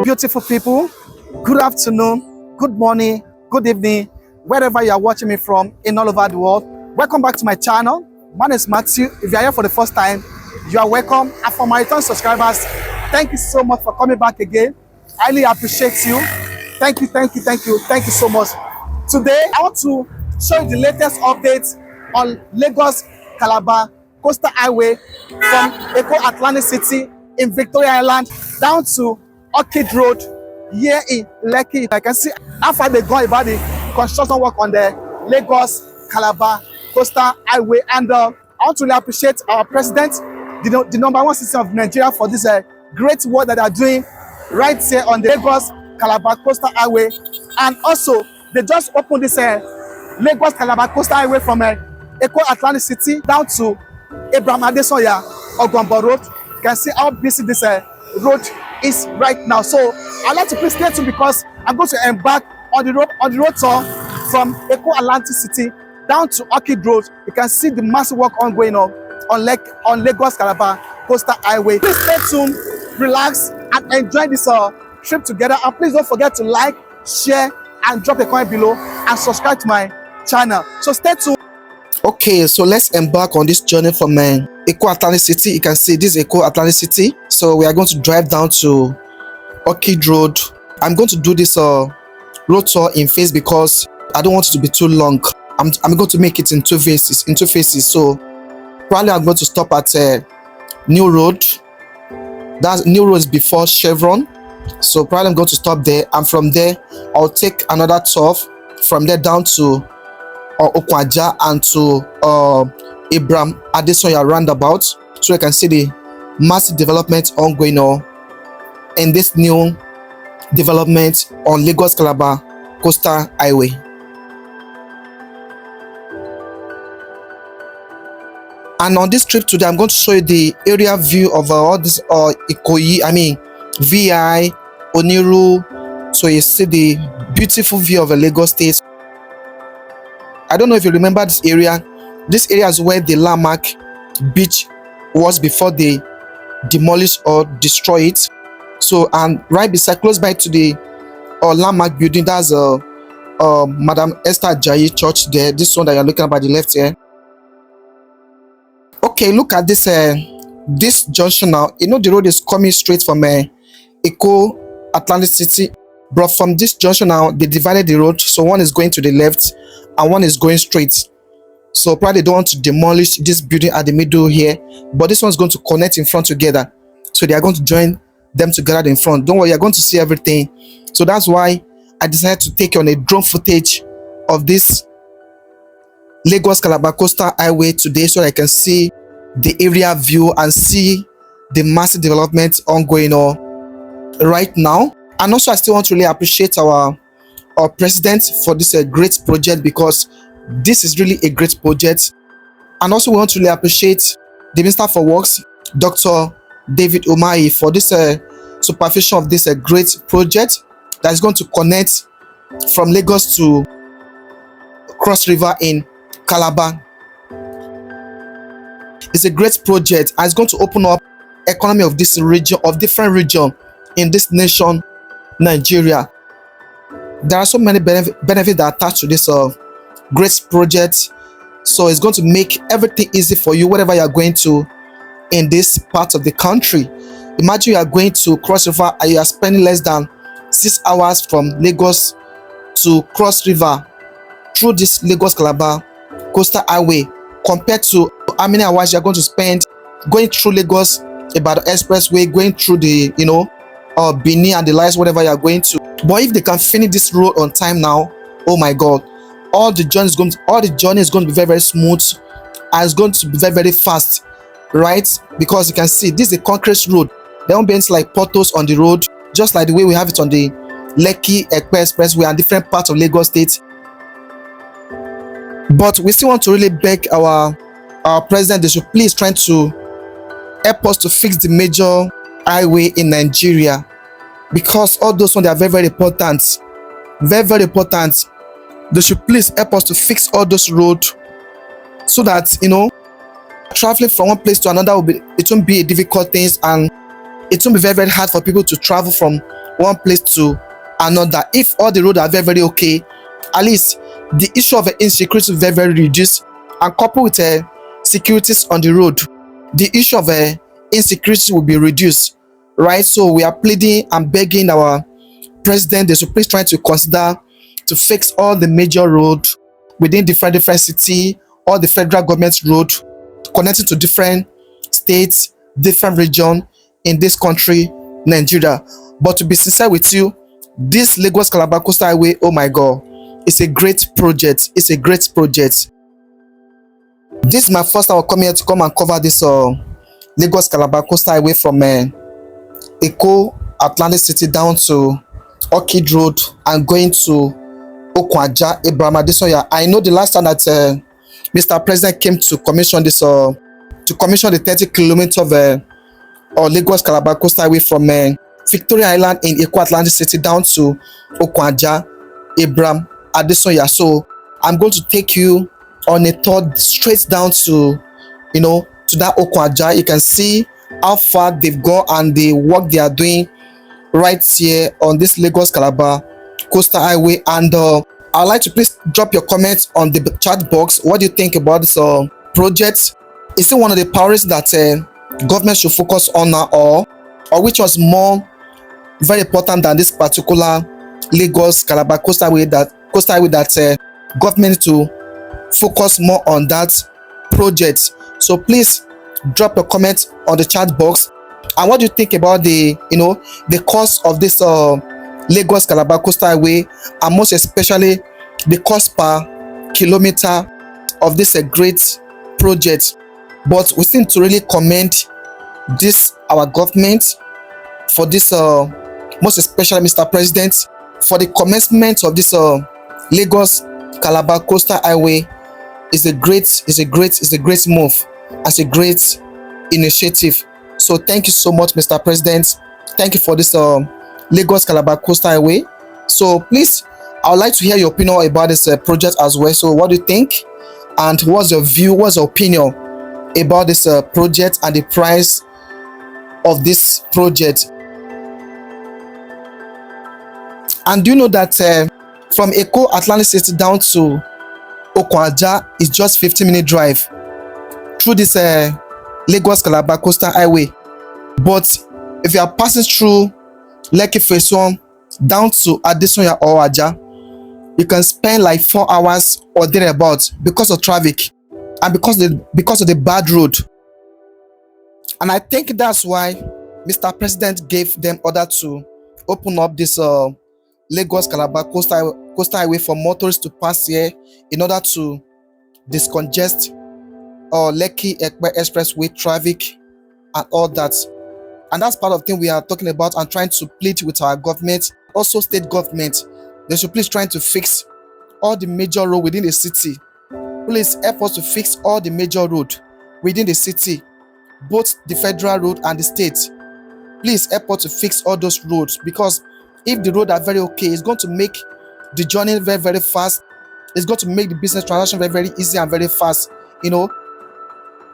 beautiful people. Good afternoon, good morning, good evening, wherever you are watching me from in all over the world. Welcome back to my channel. My name is Matthew. If you are here for the first time, you are welcome. And for my return subscribers, thank you so much for coming back again. I really appreciate you. Thank you so much. Today, I want to show you the latest updates on Lagos Calabar Coastal Highway from Eko Atlantic City in Victoria Island down to Orchid Road here in Lekki. I can see how far they've gone about the construction work on the Lagos Calabar Coastal Highway. And I want to really appreciate our president, the number one citizen of Nigeria, for this great work that they are doing right here on the Lagos Calabar Coastal Highway. And also, they just opened this Lagos Calabar Coastal Highway from Eko Atlantic City down to Ibom Ogun Road. You can see how busy this road is right now. So I'd like to please stay tuned because I'm going to embark on the road tour from Eko Atlantic City down to Orchid Road. You can see the massive work ongoing on Lagos Calabar Coastal Highway. Please stay tuned, relax, and enjoy this trip together. And please don't forget to like, share, and drop a comment below and subscribe to my channel. So stay tuned. Okay, so let's embark on this journey from Eko Atlantic City. You can see this is Eko Atlantic City. So we are going to drive down to Orchid Road. I'm going to do this road tour in phase because I don't want it to be too long. I'm going to make it in two phases. So probably I'm going to stop at New Road. That New Road is before Chevron. So probably I'm going to stop there, and from there I'll take another tour from there down to Akwa and to Ibom roundabout, so you can see the massive development ongoing in this new development on Lagos Calabar Coastal Highway. And on this trip today, I'm going to show you the area view of all this Ikoyi, VI, Oniru. So you see the beautiful view of Lagos State. I don't know if you remember this area. This area is where the landmark beach was before they demolished or destroy it. So, and right beside, close by to the landmark building, that's Madam Esther Ajayi Church there. This one that you're looking at by the left here. Okay, look at this this junction now. You know the road is coming straight from Eko Atlantic City, but from this junction now they divided the road, so one is going to the left and one is going straight. So probably they don't want to demolish this building at the middle here, but this one's going to connect in front together, so they are going to join them together in front. Don't worry, you're going to see everything. So that's why I decided to take on a drone footage of this Lagos Calabar Coastal Highway today, so I can see the area view and see the massive development ongoing right now. And also I still want to really appreciate our president for this great project, because this is really a great project. And also we want to really appreciate the Minister for Works, Dr. David Umahi, for this supervision of this great project that is going to connect from Lagos to Cross River in Calabar. It's a great project and it's going to open up economy of this region, of different region in this nation, Nigeria. There are so many benefits that are attached to this great project. So it's going to make everything easy for you wherever you are going to in this part of the country. Imagine you are going to Cross River and you are spending less than 6 hours from Lagos to Cross River through this Lagos Calabar Coastal Highway, compared to how many hours you are going to spend going through Lagos about the expressway, going through the Benin and the lights, whatever you are going to. But if they can finish this road on time now, oh my God, all the journey is going to be very, very smooth, and it's going to be very, very fast, right? Because you can see this is a concrete road. There won't be anything like potholes on the road, just like the way we have it on the Lekki Expressway and different parts of Lagos State. But we still want to really beg our president, they should please try to help us to fix the major highway in Nigeria, because all those ones, they are very, very important. Very, very important. They should please help us to fix all those roads, so that traveling from one place to another it won't be a difficult thing, and it won't be very, very hard for people to travel from one place to another. If all the roads are very, very okay, at least the issue of insecurity will very, very reduced, and coupled with securities on the road, the issue of insecurity will be reduced, right? So we are pleading and begging our president, they should please try to consider to fix all the major roads within different city, all the federal government road connecting to different states, different region in this country, Nigeria. But to be sincere with you, this Lagos Calabar Coastal Highway, oh my God, it's a great project. It's a great project. This is my first time coming here to come and cover this Lagos Calabar Coastal Highway from Eko, Atlantic City down to Orchid Road and going to Okwaja, Ibom. I know the last time that Mr. President came to commission this to commission the 30 kilometers of Lagos Calabar Coastal Highway from Victoria Island in Eko, Atlantic City down to Okwaja, Ibom. So I'm going to take you on a tour straight down to, to that Okwaja. You can see how far they've gone and the work they are doing right here on this Lagos Calabar Coastal Highway. And I'd like to please drop your comments on the chat box. What do you think about this project? Is it one of the priorities that government should focus on now, or which was more very important than this particular Lagos Calabar Coastal Highway that government to focus more on that project? So please drop your comment on the chat box. And what do you think about the the cost of this Lagos Calabar Coastal Highway, and most especially the cost per kilometer of this great project? But we seem to really commend this our government for this most especially Mr. President for the commencement of this Lagos Calabar Coastal Highway. Is a great move, as a great initiative. So thank you so much, Mr. President. Thank you for this Lagos Calabar Coastal Highway. So please, I would like to hear your opinion about this project as well. So what do you think, and what's your view, what's your opinion about this project and the price of this project? And do you know that from Eko, Atlantic City down to Okwaja is just 15-minute drive through this Lagos Calabar Coastal Highway? But if you are passing through Lekki Phase 1 down to Adesanya or Aja, you can spend like 4 hours or thereabouts because of traffic and because of the bad road. And I think that's why Mr. President gave them order to open up this Lagos Calabar Coastal Highway for motorists to pass here in order to discongest Lekki Ekpe Expressway traffic and all that. And that's part of the thing we are talking about and trying to plead with our government, also state government. They should please try to fix all the major road within the city. Please help us to fix all the major road within the city, both the federal road and the state. Please help us to fix all those roads, because if the road are very okay, it's going to make the journey very, very fast. It's going to make the business transaction very, very easy and very fast.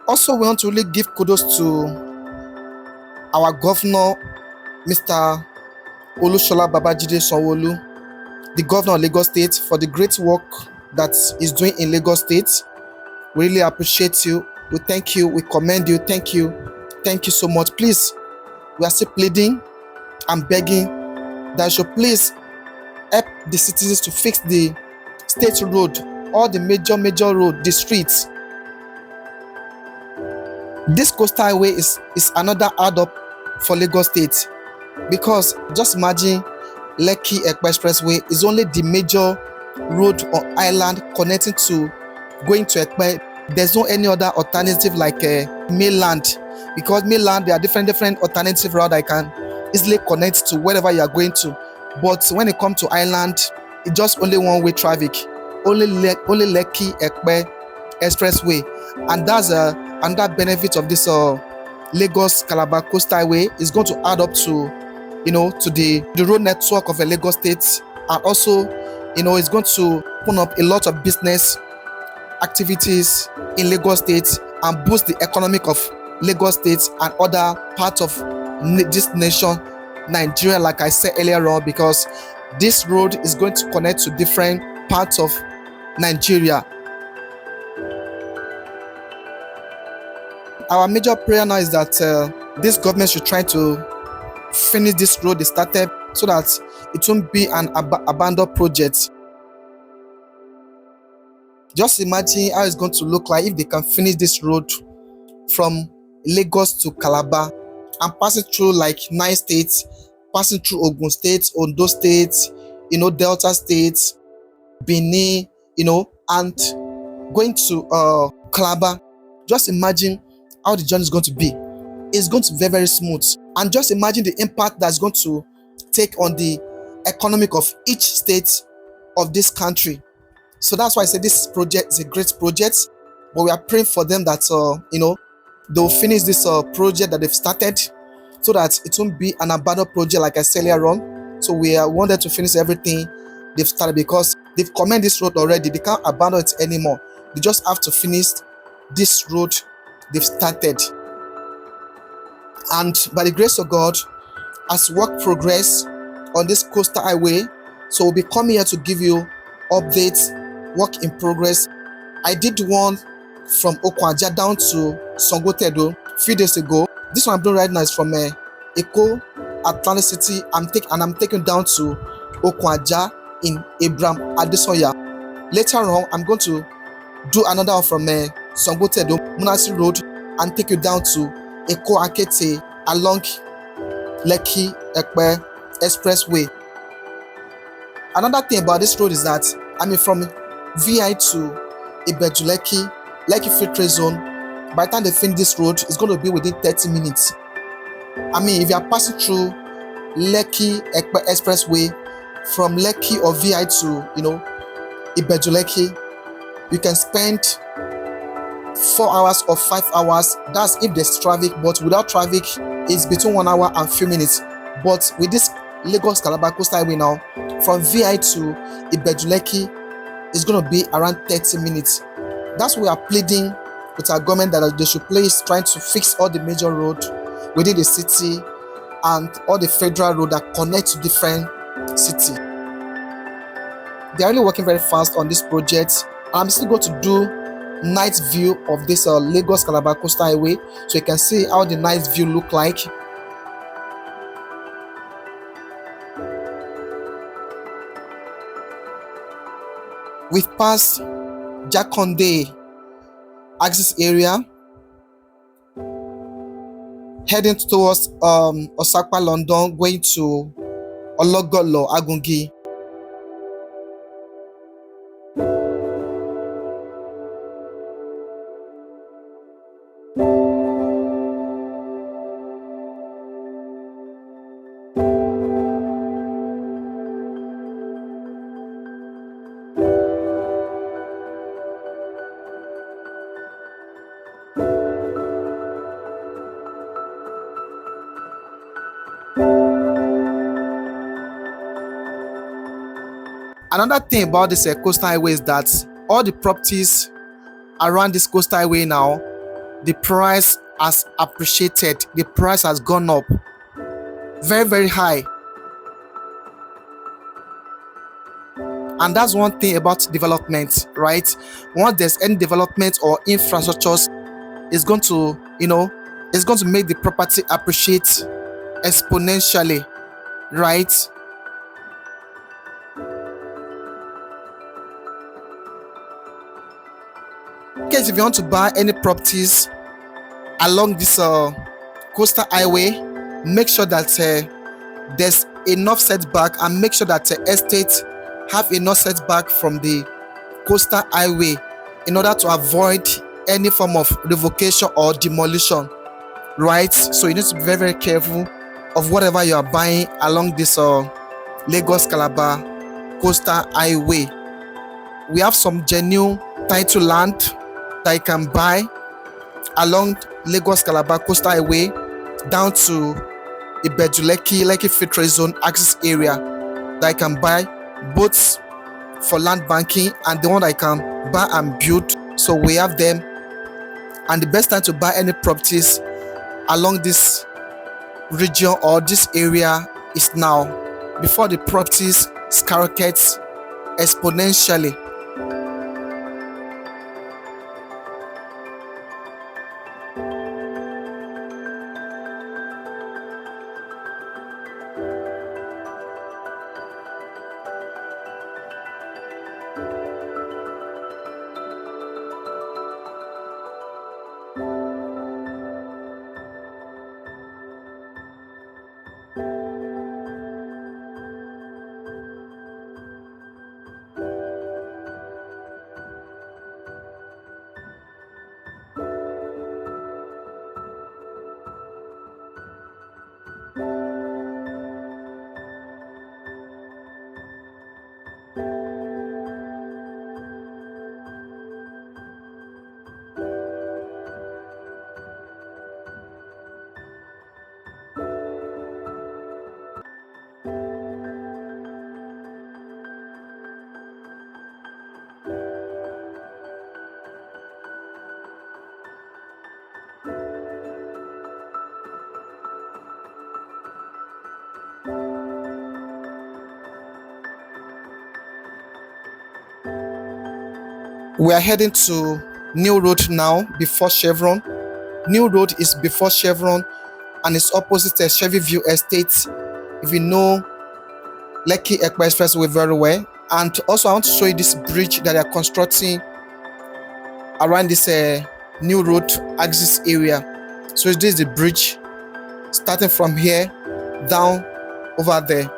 Also, we want to really give kudos to our governor, Mr. Olushola Babajide Sanwo-Olu, the governor of Lagos State, for the great work that he's doing in Lagos State. We really appreciate you. We thank you. We commend you. Thank you. Thank you so much. Please, we are still pleading and begging that you should please help the citizens to fix the state road, all the major road, the streets. This coastal highway is another add-up for Lagos State, because just imagine Lekki Ekpe Expressway is only the major road or island connecting to going to Ekpe. There's no any other alternative like mainland, because mainland there are different alternative route I can easily connect to wherever you are going to. But when it comes to island, it's just only one-way traffic, only Lekki Ekpe Expressway. And that's another benefit of this Lagos Calabar Coastal Highway. Is going to add up to to the road network of Lagos State, and also it's going to open up a lot of business activities in Lagos State and boost the economic of Lagos State and other parts of this nation Nigeria, like I said earlier on, because this road is going to connect to different parts of Nigeria. Our major prayer now is that this government should try to finish this road they started, so that it won't be an abandoned project. Just imagine how it's going to look like if they can finish this road from Lagos to Calabar and passing through like 9 states, passing through Ogun State, Ondo State, Delta State, Benin, and going to Calabar. Just imagine how the journey is going to be. It's going to be very, very smooth. And just imagine the impact that's going to take on the economic of each state of this country. So that's why I say this project is a great project, but we are praying for them that they'll finish this project that they've started, so that it won't be an abandoned project like I said earlier on. So we wanted to finish everything they've started, because they've commenced this road already. They can't abandon it anymore. They just have to finish this road they've started. And by the grace of God, as work progress on this coastal highway, so we'll be coming here to give you updates, work in progress. I did one from Okwaja down to Songotedo a few days ago. This one I'm doing right now is from Eko, Atlantic City. I'm taking down to Okwaja in Ibom, Adesoya. Later on, I'm going to do another one from Songotedo, Munasi Road, and take you down to Eko Akete along Lekki Ekpe Expressway. Another thing about this road is that from VI to Ibejuleki, Lekki Free Trade Zone. By the time they finish this road, it's going to be within 30 minutes. If you are passing through Lekki Ekpe Expressway from Lekki or VI to Ibejuleki, you can spend 4 hours or 5 hours. That's if there's traffic, but without traffic, it's between 1 hour and few minutes. But with this Lagos Calabar Coastal Highway now, from VI to Ibejuleki, it's going to be around 30 minutes. That's why we are pleading with our government that they should place trying to fix all the major roads within the city and all the federal road that connect to different cities. They are really working very fast on this project. I'm still going to do night view of this Lagos Calabar Coastal Highway, so you can see how the night view look like. We've passed Jakonde access area, heading towards Osakpa, London, going to Ologolo, Agungi. Another thing about this coastal highway is that all the properties around this coastal highway now, the price has appreciated. The price has gone up very, very high. And that's one thing about development, right? Once there's any development or infrastructures, it's going to, it's going to make the property appreciate exponentially, right? In case if you want to buy any properties along this coastal highway, make sure that there's enough setback, and make sure that estates have enough setback from the coastal highway in order to avoid any form of revocation or demolition, right? So you need to be very, very careful of whatever you are buying along this Lagos Calabar Coastal Highway. We have some genuine title land that you can buy along Lagos Calabar Coastal Highway down to Ibejuleki, Lekki Free Trade Zone access area that I can buy both for land banking and the one I can buy and build. So we have them, and the best time to buy any properties along this region or this area is now, before the properties skyrockets exponentially. We are heading to New Road now, before Chevron. New Road is before Chevron and it's opposite to Chevy View Estate. If you know Lekki Akwa Expressway very well. And also I want to show you this bridge that they are constructing around this New Road axis area. So this is the bridge starting from here down over there.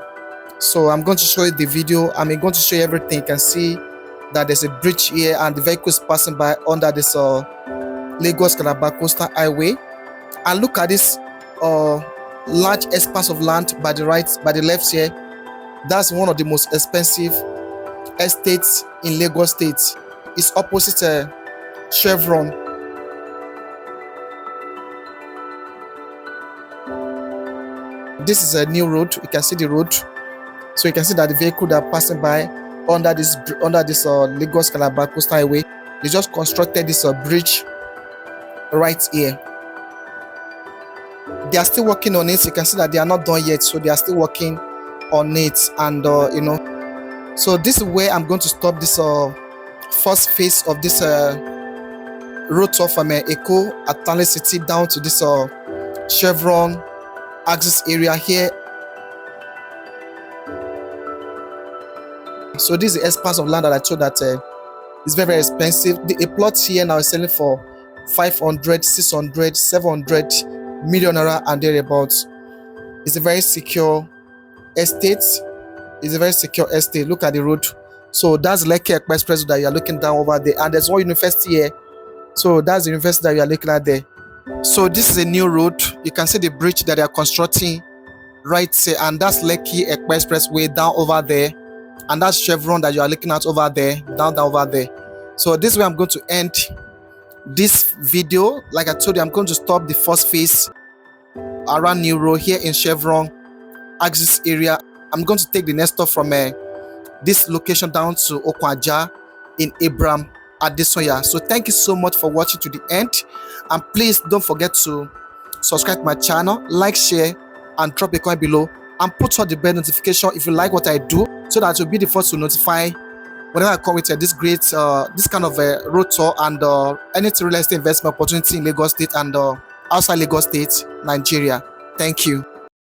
So I'm going to show you the video. I'm going to show you everything. You can see that there's a bridge here and the vehicles passing by under this Lagos Calabar Coastal Highway. And look at this large expanse of land by the right, by the left here. That's one of the most expensive estates in Lagos State. It's opposite Chevron. This is a new road. You can see the road. So you can see that the vehicle that are passing by under this Lagos Calabar Coastal Highway, they just constructed this bridge right here. They are still working on it. You can see that they are not done yet, so they are still working on it. And you know, so this is where I'm going to stop this first phase of this road tour from Eko at Tanle City down to this Chevron axis area here. So this is the expanse of land that I told that it's very, very expensive. A plot here now is selling for 500, 600, 700 million naira and thereabouts. It's a very secure estate. It's a very secure estate. Look at the road. So that's Lekki Akwa Expressway that you are looking down over there. And there's one university here. So that's the university that you are looking at there. So this is a new road. You can see the bridge that they are constructing right here. And that's Lekki Akwa Expressway down over there. And that's Chevron that you are looking at over there, down over there. So this is where I'm going to end this video. Like I told you, I'm going to stop the first phase around New Road here in Chevron axis area. I'm going to take the next stop from this location down to Okwaja in Ibom at this one. So thank you so much for watching to the end, and please don't forget to subscribe to my channel, like, share, and drop a comment below, and put on the bell notification if you like what I do, so that you'll be the first to notify whenever I come with this great this kind of road tour and anything real estate investment opportunity in Lagos State and outside Lagos State, Nigeria. Thank you.